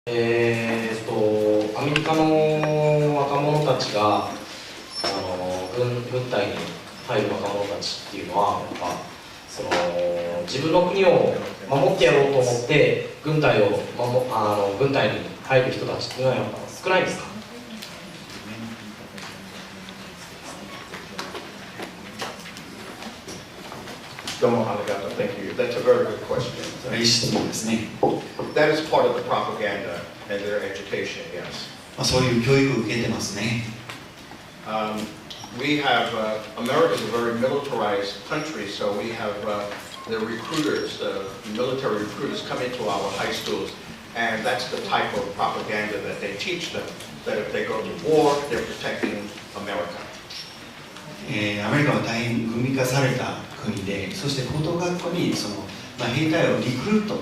アメリカの若者たちが軍隊に入る若者たちっていうのはやっぱ自分の国を守ってやろうと思って軍隊に入る人たちっていうのはやっぱ少ないですか？どうもありがとう。Thank you. That's a very good question. いい質問ですね。That is part of the propaganda and their education, yes. そういう教育を受けてますね。We have, America is a very militarized country, so we have the recruiters, the military recruiters come into our high schools, and that's the type of propaganda that they teach them, that if they go to war, they're protecting America. アメリカは大変軍備化された国で、そして高等学校に兵隊をリクルート、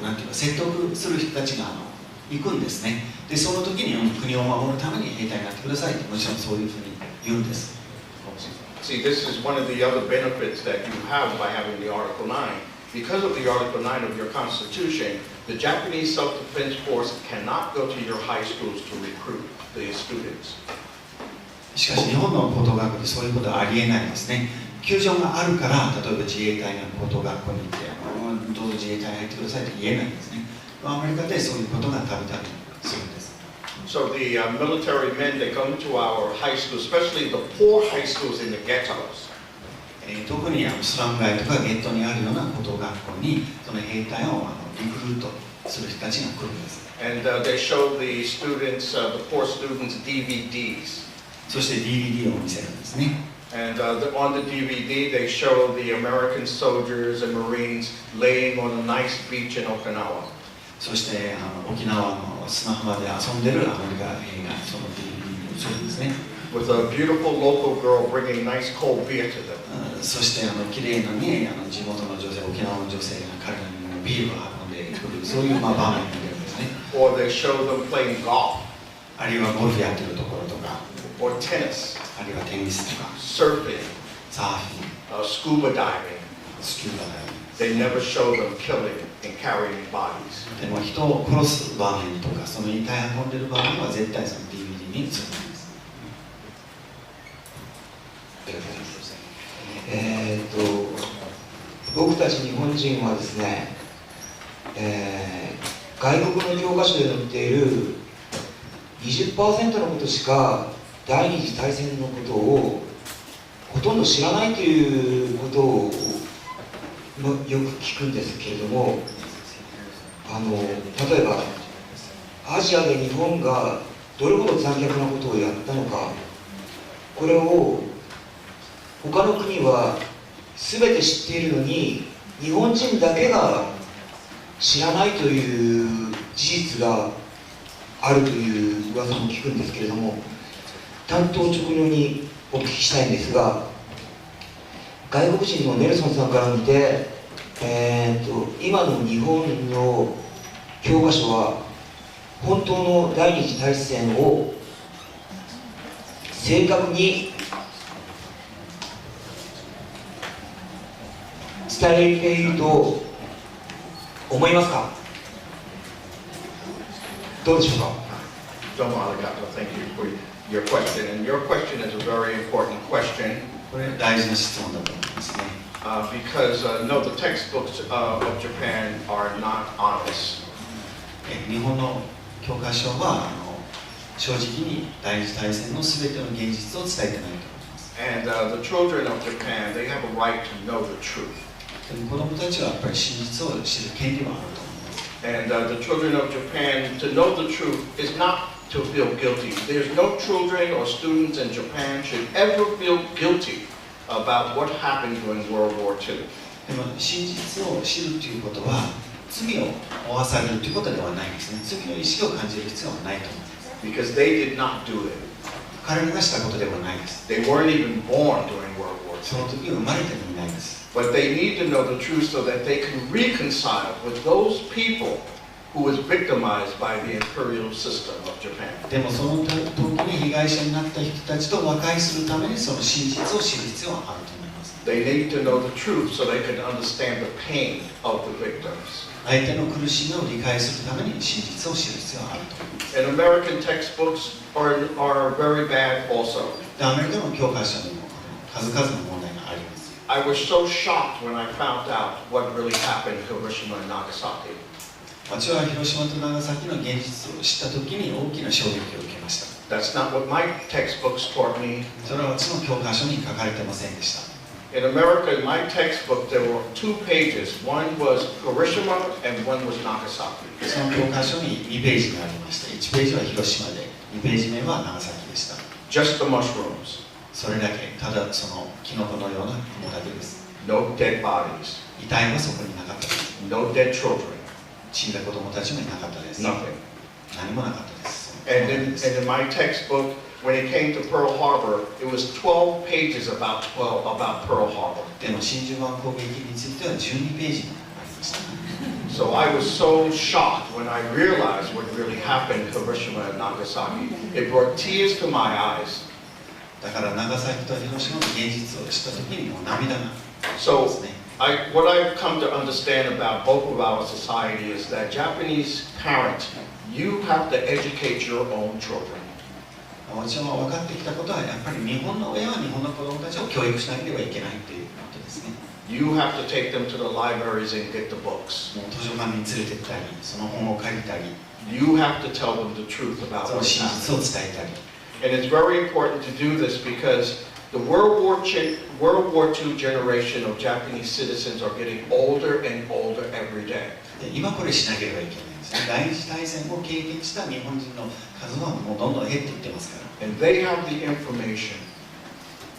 なんていうか説得する人たちが行くんですね。で、その時に国を守るために兵隊になってくださいって、もちろんそういうふうに言うんです。See, this is one of the other benefits that you have by having the Article 9. Because of the Article 9 of your Constitution, the Japanese Self-Defense Force cannot go to your high schools to recruit the students. しかし日本の高等学校でそういうことはありえないですね。球場があるから、例えば自衛隊が高等学校に行ってどうぞ自衛隊に入ってくださいって言えないんですね。アメリカでそういうことがたびたびするんです。So the military men, they come to our high schools, especially the poor high schools in the ghettos. 特にスラム街とかゲットにあるような高等学校にその兵隊をリクルートする人たちが来るんです。And they show the students, the poor students, DVDs. そして DVD を見せるんですね。And on the DVD, they show the American soldiers and Marines laying on a nice beach in Okinawa. そして沖縄の砂浜で遊んでるアメリカ兵がその DVD に映るんですね。With a beautiful local girl bringing nice cold beer to them. そして綺麗なね地元の女性、沖縄の女性が彼らにビールを運んでくる、そういう場面が出るんですね。Or they show them playing golf. あるいはゴルフやってるところとか。Or tennis. あるいはテニスとか。Surfing. サーフィン。Scuba diving. スキューバダイビング。They never show them killing and carrying bodies. でも人を殺す場面とか、その遺体運んでる場面は絶対その DVD に映るんです。僕たち日本人はですね、外国の教科書で載っている 20% のことしか第二次大戦のことをほとんど知らないということをよく聞くんですけれども、例えばアジアで日本がどれほど残虐なことをやったのか、これを他の国は全て知っているのに日本人だけが知らないという事実があるという噂も聞くんですけれども、単刀直入にお聞きしたいんですが、外国人のネルソンさんから見て、今の日本の教科書は本当の第二次大戦を正確に伝えていると思いますか？どうでしょうか？どうもありがとう。Thank you for your question. And your question is a very important question. これ大事な質問だと思いますね。Because no, the textbooks of Japan are not honest. 日本の教科書は正直に第二次大戦のすべての現実を伝えてないと思います。And the children of Japan, they have a right to know the truth. でも子供たちはやっぱり真実を知る権利はあると思います。And the children of Japan, to know the truth is not to feel guilty. There's no children or students in Japan should ever feel guilty about what happened during World War II. でも真実を知るということは罪を負わされるということではないですね。罪の意識を感じる必要はないと思います。Because they did not do it. 彼らがしたことではないです。 They weren't even born during World War その II. 時生まれてもいないです。But they need to know the truth so that they can reconcile with those people who was victimized by the imperial system of Japan. でもその時に被害者になった人たちと和解するためにその真実を知る必要はあると思います。They need to know the truth so they can understand the pain of the victims. 相手の苦しみを理解するために真実を知る必要があると。And American textbooks are very bad also. で、アメリカの教科書にも数々の問題があります。I was so shocked when I found out what really happened in Hiroshima and Nagasaki. 私は広島と長崎の現実を知ったときに大きな衝撃を受けました。That's not what my textbooks taught me. それは私の教科書に書かれてませんでした。In America, in my textbook, there were 2 pages. One was Hiroshima and one was Nagasaki. その教科書に2ページがありまして、1ページは広島で、2ページ目は長崎でした。Just the mushrooms. それだけ、ただそのキノコのような雲だけです。No dead bodies. 遺体はそこになかったです。No dead children. 死んだ子供たちもいなかったです。 Nothing. 何もなかったです。And in my textbook, when it came to Pearl Harbor, it was 12 pages about Pearl Harbor. でも真珠湾攻撃については12ページにありました。So I was so shocked when I realized what really happened in Hiroshima and Nagasaki. It brought tears to my eyes. だから長崎と広島の現実を知った時にもう涙が出ます So ね。what I've come to understand about both of our society is that Japanese parents, you have to educate your own children. 私も分かってきたことはやっぱり日本の親は日本の子供たちを教育しなければいけないということですね。You have to take them to the libraries and get the books. もう図書館に連れて行ったり、その本を借りたり、 You have to tell them the truth about その what's 真 happening. 実を伝えたり。 And it's very important to do this because the World War II generation of Japanese citizens are getting older and older every day. で今これしなければいけないんですね。第二次大戦を経験した日本人の数はもうどんどん減っていってますから。 And they have the information.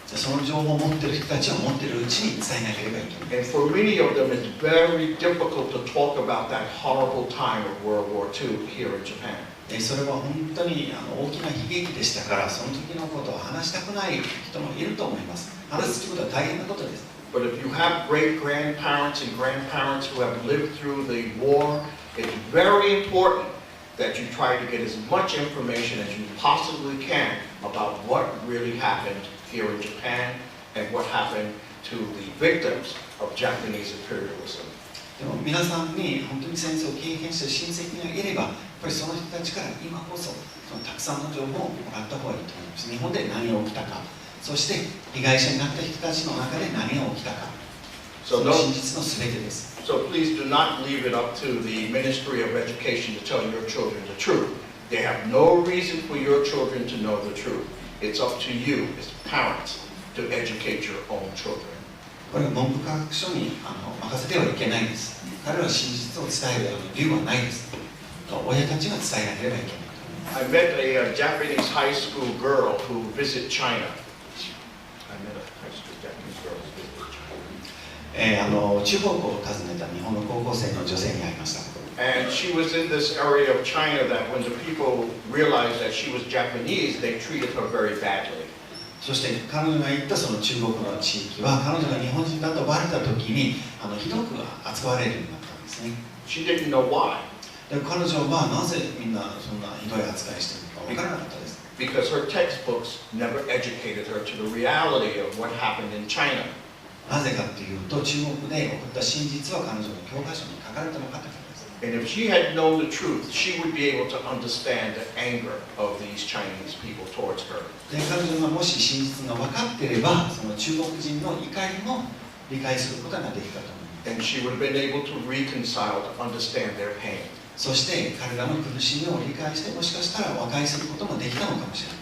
その情報を持っている人たちは持っているうちに伝えなければいけない。 And for many of them, it's very difficult to talk about that horrible time of World War II here in Japan. でそれは本当に大きな悲劇でしたから、その時のことを話したくない人もいると思います。話すということは大変なことです。 But if you have great grandparents and grandparents who have lived through the war, it's very important that you try to get as much information as you possibly can about what really happened here in Japan and what happened to the victims of Japanese imperialism. でも皆さんに本当に戦争を経験した親戚がいれば、やっぱりその人たちから今こそたくさんの情報をもらった方がいいと思います。日本で何が起きたか、そして被害者になった人たちの中で何が起きたか、その真実のすべてです。So please do not leave it up to the Ministry of Education to tell your children the truth. They have no reason for your children to know the truth. It's up to you as parents to educate your own children. これは文部科学省に任せてはいけないです。彼らは真実を伝える理由はないです。親たちが伝えなければいけない。 I met a Japanese high school girl who visited China. I met a high school Japanese girl who visited China. 中高校を訪ねた日本の高校生の女性に会いました。 And she was in this area of China that when the people realized that she was Japanese, they treated her very badly. そして彼女が行ったその中国の地域は、彼女が日本人だとバレた時にひどく扱われるようになったんですね。 She didn't know why. で彼女はなぜみんなそんなひどい扱いしてるのか分からなかったです。 Because her textbooks never educated her to the reality of what happened in China. なぜかというと、中国で起こった真実は彼女の教科書に書かれてなかったからです。 And if she had known the truth, she would be able to understand the anger of these Chinese people towards her. で彼女がもし真実が分かっていれば、その中国人の怒りも理解することができたと思います。 And she would have been able to reconcile, to understand their pain. そして彼らの苦しみを理解して、もしかしたら和解することもできたのかもしれない。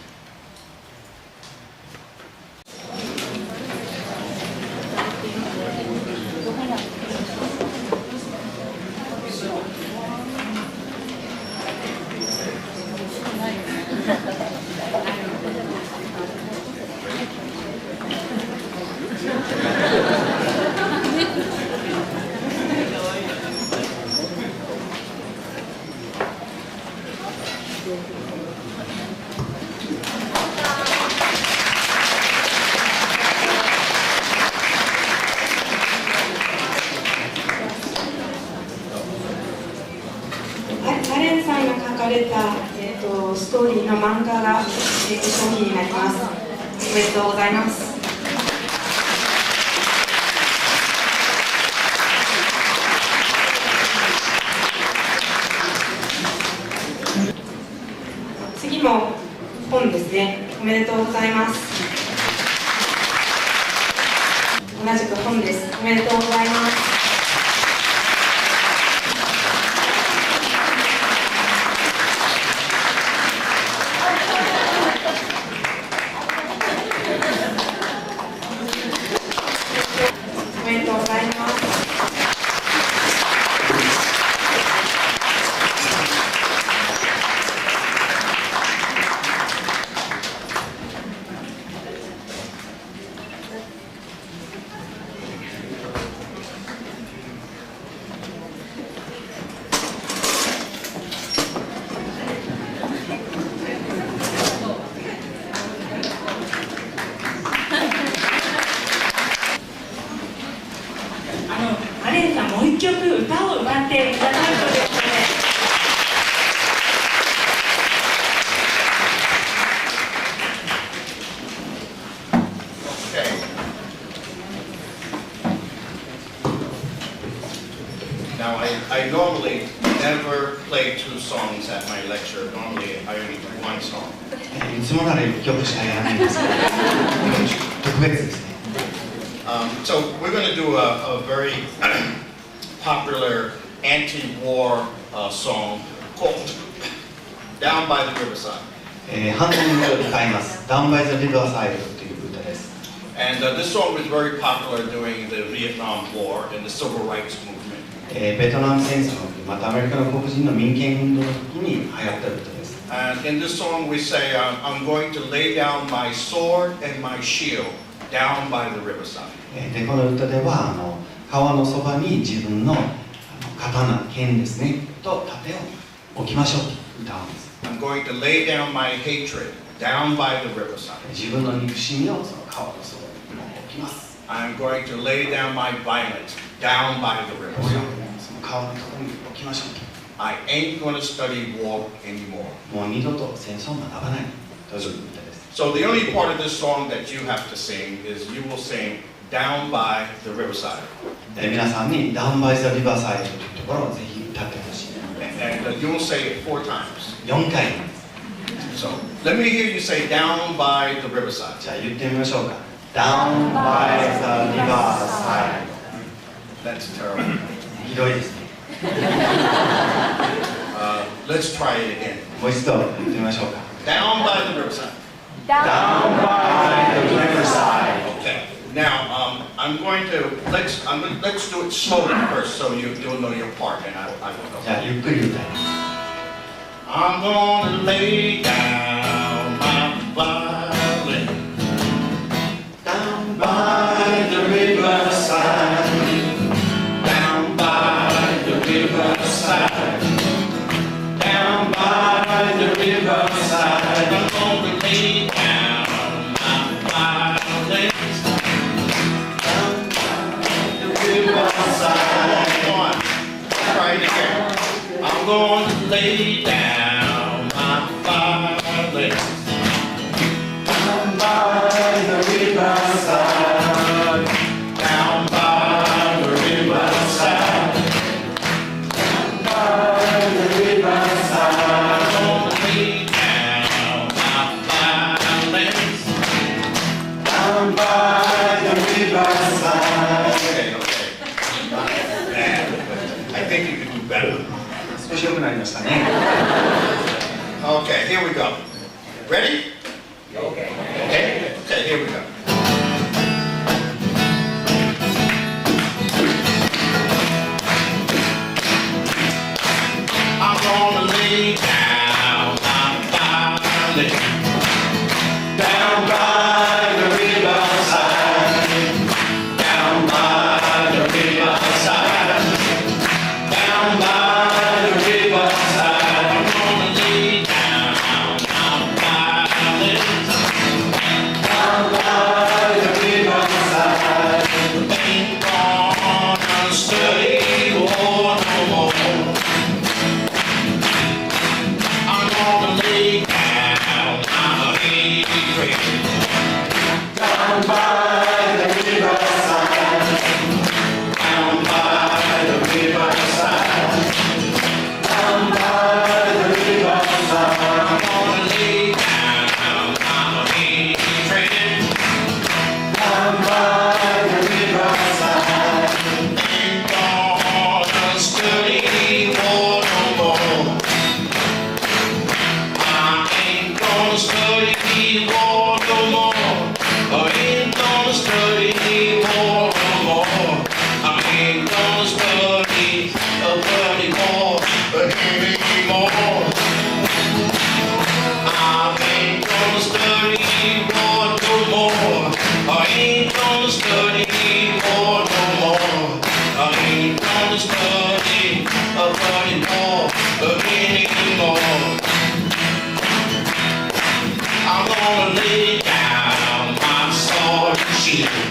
アレンさんが書かれた、ストーリーの漫画が、商品になります。おめでとうございます。次も本ですね。おめでとうございます。同じく本です。おめでとうございます。おめでとうございます。アレンさん、もう一曲歌を歌っていただくということで。Okay. Now, I normally never play two songs at my lecture. Normally, I only do one song. いつもなら1曲しかやらないんですけど、特別ですね。So we're going to do a very popular anti-war song called Down by the Riverside. 反対に歌います。Down by the Riverside という歌です。And this song was very popular during the Vietnam War and the Civil Rights Movement. ベトナム戦争の時、またアメリカの黒人の民権運動の時に流行った歌です。And in this song we say, I'm going to lay down my sword and my shield down by the riverside. で、この歌では川のそばに自分の刀、剣ですね、と盾を置きましょうと歌うんです。I'm going to lay down my hatred down by the riverside. 自分の憎しみをその川のそばに置きます。I'm going to lay down my violence down by the riverside. その川のところに置きましょうと。I ain't going to study war anymore. もう二度と戦争を学ばないという歌です。So the only part of this song that you have to sing is you will sing down by the riverside. 皆さんに Down by the Riverside というところをぜひ歌ってほしい。And you will say it 4 times. 4回。 So let me hear you say down by the riverside. じゃあ言ってみましょうか。Down by the Riverside。 That's terrible. ひどいですね。Let's try it again. もう一度言ってみましょうか。Down by the riverside. Down by the Riverside。 Okay. Now I'm going to let's do it slowly first, so you'll know your part, and I will じゃ know. あゆっくり歌います。I'm gonna lay down my violin Down by the riverside, down by the riverside, down by the riverside. I'm gonna lay down my violin. Down by the riverside. Come on, try it again. I'm gonna lay down my violin. Down by the riverside, Down by the riverside. down by the riverside. I'm gonna lay down my violin. Down by the riverside. Okay. Not bad, but I think you can do better. 少し良くなりましたね。 Okay, here we go. Ready? Okay, here we go. I'm gonna lay down my violin. Down by the riverside, Down by the riverside. down by the riverside. I'm gonna lay down my violin. Down by the riverside. Ain't gonna study war no more. し